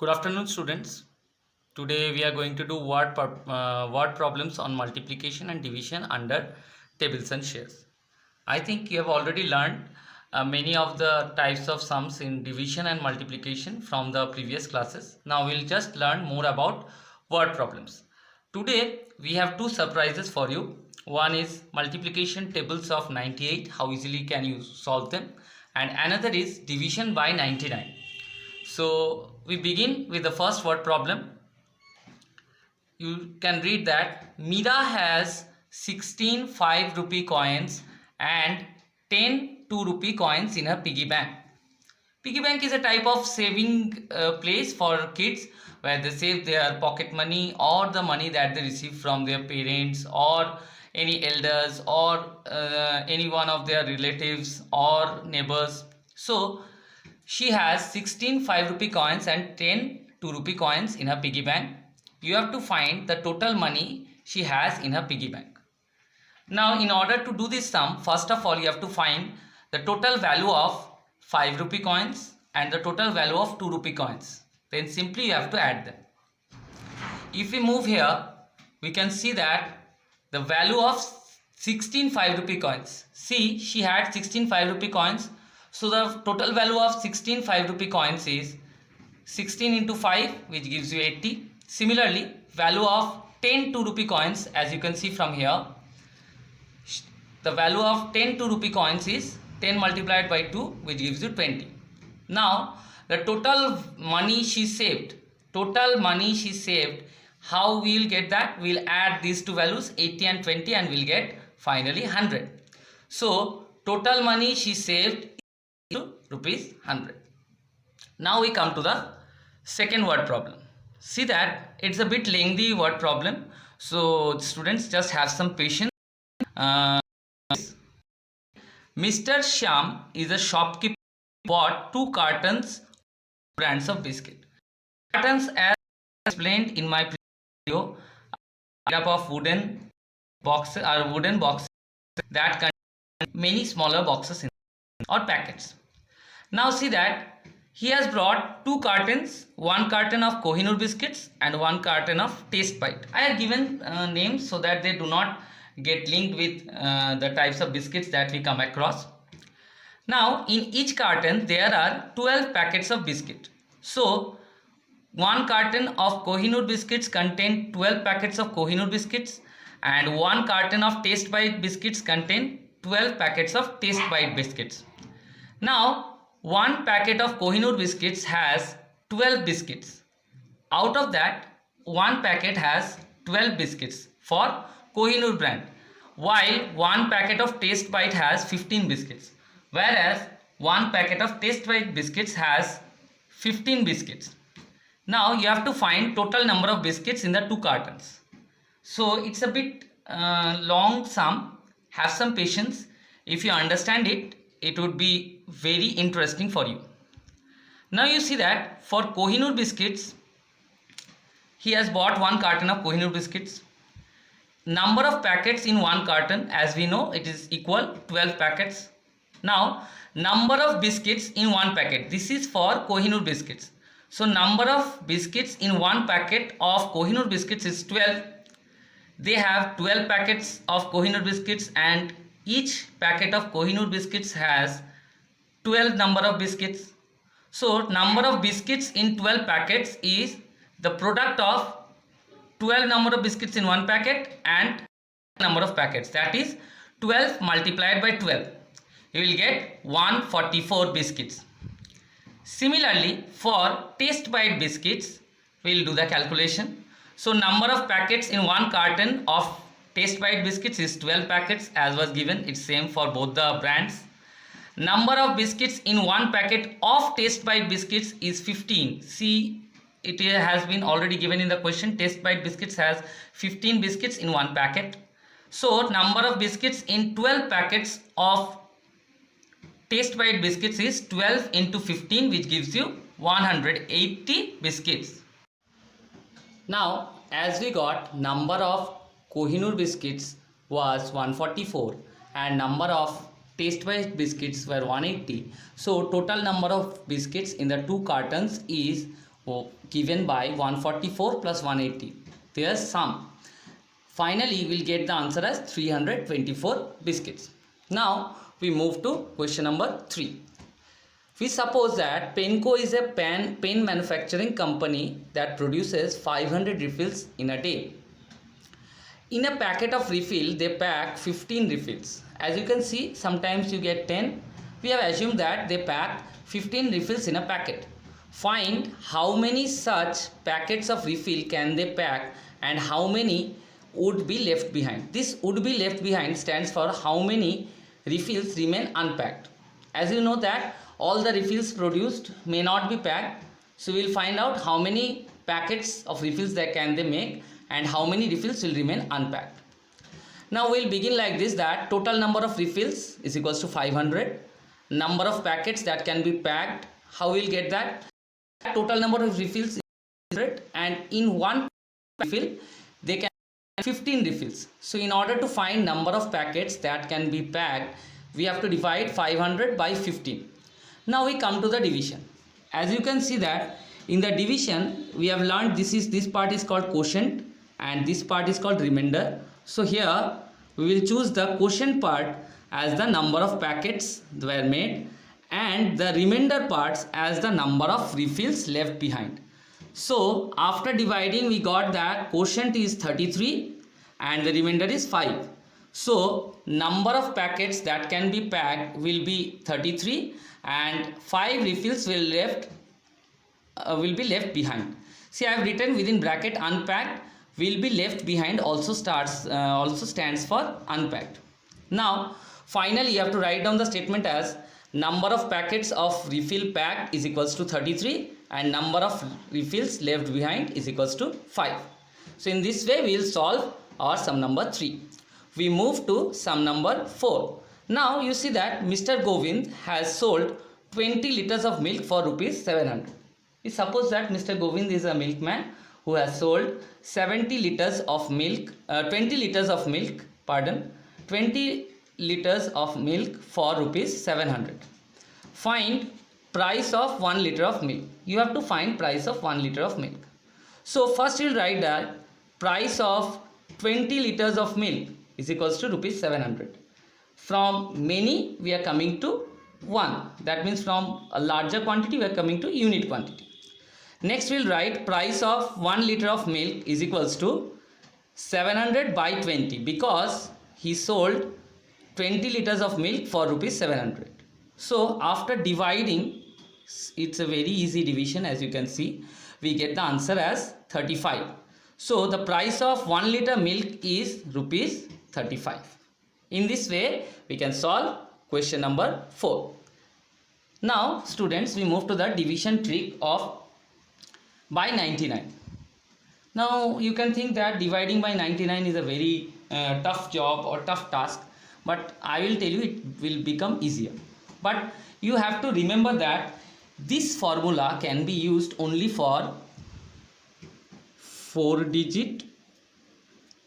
Good afternoon, students. Today we are going to do word problems on multiplication and division under tables and shares. I think you have already learned many of the types of sums in division and multiplication from the previous classes. Now we'll just learn more about word problems. Today we have two surprises for you. One is multiplication tables of 98, how easily can you solve them, and another is division by 99. So we begin with the first word problem. You can read that Mira has 16 5 rupee coins and 10 2 rupee coins in her piggy bank. Piggy bank is a type of saving place for kids where they save their pocket money or the money that they receive from their parents or any elders or any one of their relatives or neighbors. So she has 16 5 rupee coins and 10 2 rupee coins in her piggy bank. You have to find the total money she has in her piggy bank. Now in order to do this sum, first of all you have to find the total value of 5 rupee coins and the total value of 2 rupee coins. Then simply you have to add them. If we move here, we can see that the value of 16 5 rupee coins. See, she had 16 5 rupee coins. So the total value of 16 5 rupee coins is 16 into 5, which gives you 80. Similarly, value of 10 2 rupee coins, as you can see from here, the value of 10 2 rupee coins is 10 multiplied by 2, which gives you 20. Now the total money she saved, how we will get that? We will add these two values 80 and 20 and we will get finally 100. So total money she saved is rupees 100. Now we come to the second word problem. See that it's a bit lengthy word problem, so students just have some patience. Mr. Shyam is a shopkeeper who bought 2 cartons brands of biscuit. Cartons, as explained in my video, are made up of wooden boxes that contain many smaller boxes or packets. Now see that he has brought 2 cartons, 1 carton of Kohinoor biscuits and 1 carton of Taste Bite. I have given names so that they do not get linked with the types of biscuits that we come across. Now in each carton there are 12 packets of biscuit. So 1 carton of Kohinoor biscuits contain 12 packets of Kohinoor biscuits and 1 carton of Taste Bite biscuits contain 12 packets of Taste Bite biscuits. Now 1 packet of Kohinoor biscuits has 12 biscuits. Out of that, 1 packet has 12 biscuits for Kohinoor brand, while 1 packet of Taste Bite has 15 biscuits, whereas 1 packet of Taste Bite biscuits has 15 biscuits. Now you have to find total number of biscuits in the 2 cartons. So it's a bit long sum. Have some patience. If you understand it, it would be very interesting for you. Now you see that for Kohinoor biscuits, he has bought 1 carton of Kohinoor biscuits. Number of packets in 1 carton, as we know, it is equal 12 packets. Now number of biscuits in 1 packet, this is for Kohinoor biscuits. So number of biscuits in 1 packet of Kohinoor biscuits is 12. They have 12 packets of Kohinoor biscuits and each packet of Kohinoor biscuits has 12 number of biscuits. So number of biscuits in 12 packets is the product of 12 number of biscuits in 1 packet and number of packets, that is 12 multiplied by 12. You will get 144 biscuits. Similarly, for Taste Bite biscuits, we will do the calculation. So number of packets in 1 carton of Taste Bite biscuits is 12 packets, as was given. It's same for both the brands. Number of biscuits in 1 packet of Taste Bite biscuits is 15. See, it has been already given in the question. Taste Bite biscuits has 15 biscuits in 1 packet. So number of biscuits in 12 packets of Taste Bite biscuits is 12 into 15, which gives you 180 biscuits. Now as we got number of Kohinoor biscuits was 144 and number of Taste Bite biscuits were 180. So total number of biscuits in the 2 cartons is given by 144 plus 180, their sum. Finally, we'll get the answer as 324 biscuits. Now, we move to question number 3. We suppose that Penco is a pen manufacturing company that produces 500 refills in a day. In a packet of refill, they pack 15 refills. As you can see, sometimes you get 10. We have assumed that they pack 15 refills in a packet. Find how many such packets of refill can they pack and how many would be left behind. This would be left behind stands for how many refills remain unpacked. As you know that all the refills produced may not be packed, so we will find out how many packets of refills that can they make and how many refills will remain unpacked. Now we will begin like this, that total number of refills is equals to 500. Number of packets that can be packed, how we will get that? Total number of refills is 100, and in one refill they can 15 refills. So in order to find number of packets that can be packed, we have to divide 500 by 15. Now we come to the division. As you can see that in the division we have learned this part is called quotient and this part is called remainder. So here we will choose the quotient part as the number of packets were made and the remainder parts as the number of refills left behind. So after dividing we got that quotient is 33 and the remainder is 5. So number of packets that can be packed will be 33 and 5 refills will be left behind. See, I have written within bracket unpacked, will be left behind also stands for unpacked. Now finally you have to write down the statement as number of packets of refill packed is equals to 33 and number of refills left behind is equals to 5. So in this way we will solve our sum number 3. We move to sum number 4. Now you see that Mr. Govind has sold 20 liters of milk for rupees 700. We suppose that Mr. Govind is a milkman who has sold 20 liters of milk for rupees 700. Find price of 1 liter of milk. You have to find price of 1 liter of milk. So first you will write that price of 20 liters of milk is equals to rupees 700. From many we are coming to 1. That means from a larger quantity we are coming to unit quantity. Next we will write price of 1 liter of milk is equals to 700 by 20 because he sold 20 liters of milk for rupees 700. So after dividing, it's a very easy division, as you can see, we get the answer as 35. So the price of 1 liter milk is rupees 35. In this way we can solve question number 4. Now students, we move to the division trick of by 99. Now you can think that dividing by 99 is a very tough job or tough task, but I will tell you it will become easier. But you have to remember that this formula can be used only for 4-digit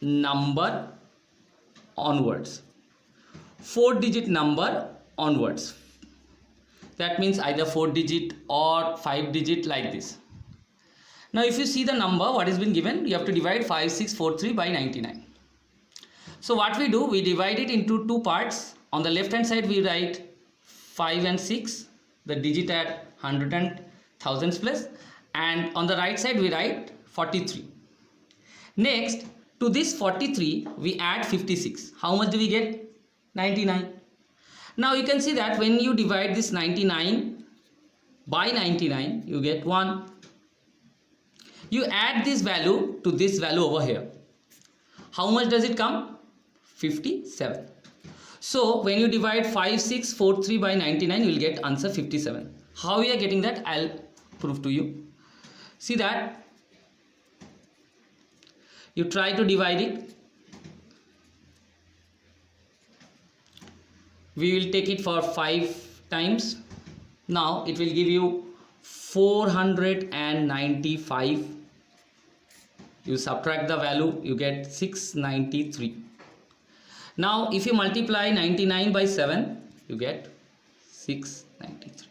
number onwards. 4-digit number onwards. That means either 4-digit or 5-digit like this. Now if you see the number what has been given, you have to divide 5643 by 99. So what we do, we divide it into two parts. On the left hand side we write 5 and 6, the digit at 100 and thousands place, and on the right side we write 43. Next to this 43 we add 56. How much do we get? 99. Now you can see that when you divide this 99 by 99 you get 1. You add this value to this value over here. How much does it come? 57. So when you divide 5643 by 99 you will get answer 57. How we are getting that? I'll prove to you. See that you try to divide it. We will take it for 5 times. Now it will give you 495. You subtract the value, you get 693. Now if you multiply 99 by 7 you get 693.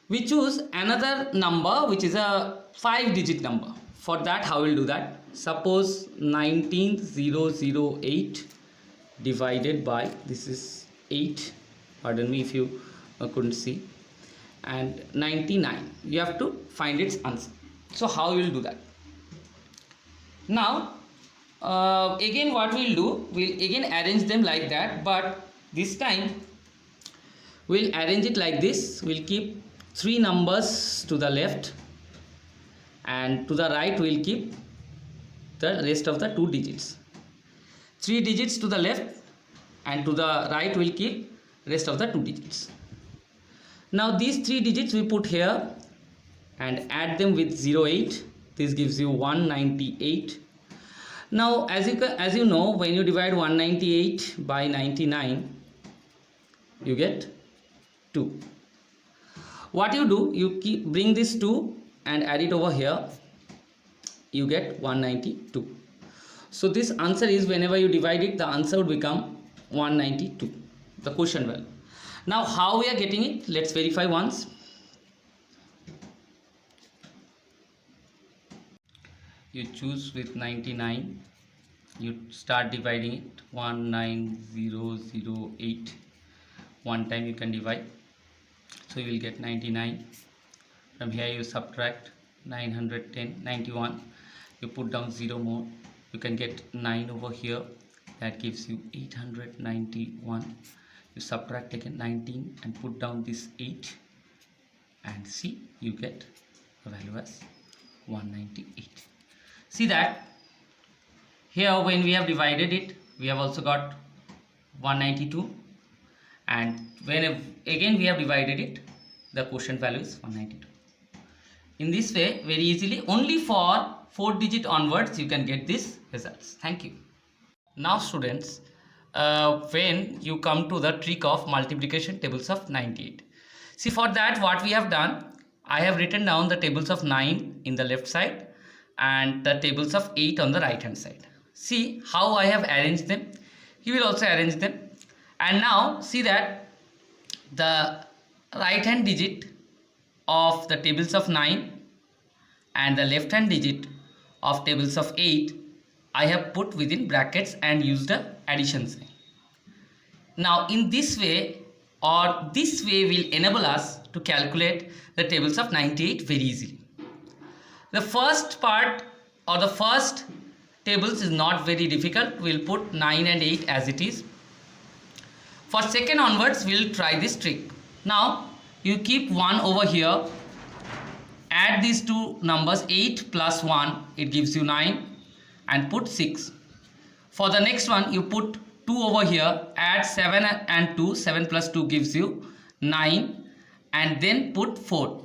We choose another number which is a 5-digit number. For that, how we'll do that? Suppose 19008 divided by, this is 8, pardon me if you couldn't see, and 99. You have to find its answer. So how you will do that? Now again what we'll do, we'll again arrange them like that, but this time we'll arrange it like this. We'll keep 3 numbers to the left, and to the right we'll keep the rest of the 2 digits. 3 digits to the left, and to the right we'll keep rest of the 2 digits. Now these 3 digits we put here and add them with 08. This gives you 198. Now as you know, when you divide 198 by 99, you get 2. What you do, you bring this 2 and add it over here, you get 192. So this answer is, whenever you divide it, the answer would become 192, the quotient value. Now how we are getting it? Let's verify once. You choose with 99, you start dividing it, 19008. One time you can divide, so you will get 99. From here you subtract 910, 91. You put down 0 more, you can get 9 over here, that gives you 891. You subtract again 19 and put down this 8, and see, you get the value as 198. See that here when we have divided it, we have also got 192, and when again we have divided it, the quotient value is 192. In this way, very easily, only for 4 digit onwards you can get these results. Thank you. Now students, when you come to the trick of multiplication tables of 98, see, for that what we have done, I have written down the tables of 9 in the left side and the tables of 8 on the right hand side. See how I have arranged them. You will also arrange them. And now see that the right hand digit of the tables of 9 and the left hand digit of tables of 8 I have put within brackets and used the addition sign. Now in this way, or this way, will enable us to calculate the tables of 98 very easily. The first part or the first tables is not very difficult. We'll put 9 and 8 as it is. For second onwards, we'll try this trick. Now you keep 1 over here, add these two numbers, 8 plus 1, it gives you 9, and put 6. For the next one, you put 2 over here, add 7 and 2, 7 plus 2 gives you 9, and then put 4.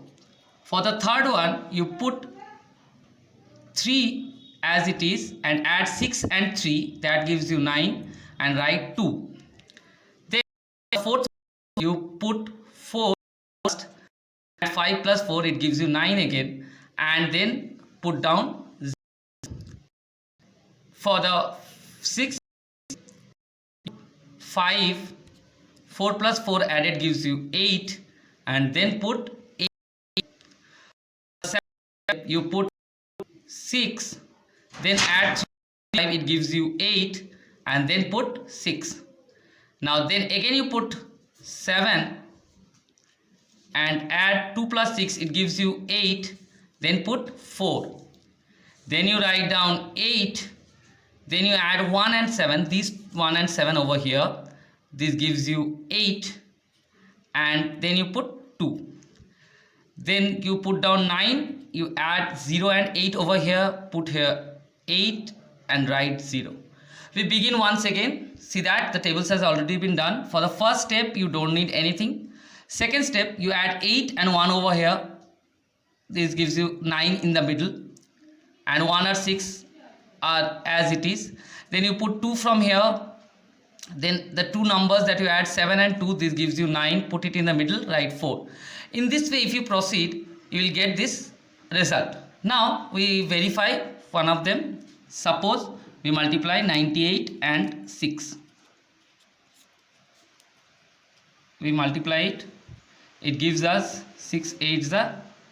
For the third one, you put 3 as it is and add 6 and 3, that gives you 9, and write 2. Then the fourth, you put 4 first, add 5 plus 4, it gives you 9 again, and then put down 0. For the 6, 5, 4 plus 4 added gives you 8, and then put 8. 7, you put 6, then add 3, 5, it gives you 8, and then put 6. Now then again you put 7 and add 2 plus 6, it gives you 8, then put 4. Then you write down 8, then you add 1 and 7, these 1 and 7 over here, this gives you 8, and then you put 2. Then you put down 9, you add 0 and 8 over here, put here 8 and write 0. We begin once again. See that the tables has already been done. For the first step, you don't need anything. Second step, you add 8 and 1 over here. This gives you 9 in the middle, and 1 or 6 are as it is. Then you put 2 from here. Then the two numbers that you add, 7 and 2, this gives you 9. Put it in the middle, write 4. In this way, if you proceed, you will get this result. Now we verify one of them. Suppose we multiply 98 and 6. We multiply it. it gives us 6 8 is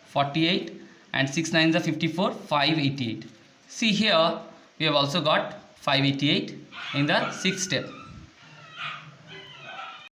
48 and 6 9 is 54, 588. See here we have also got 588 in the sixth step.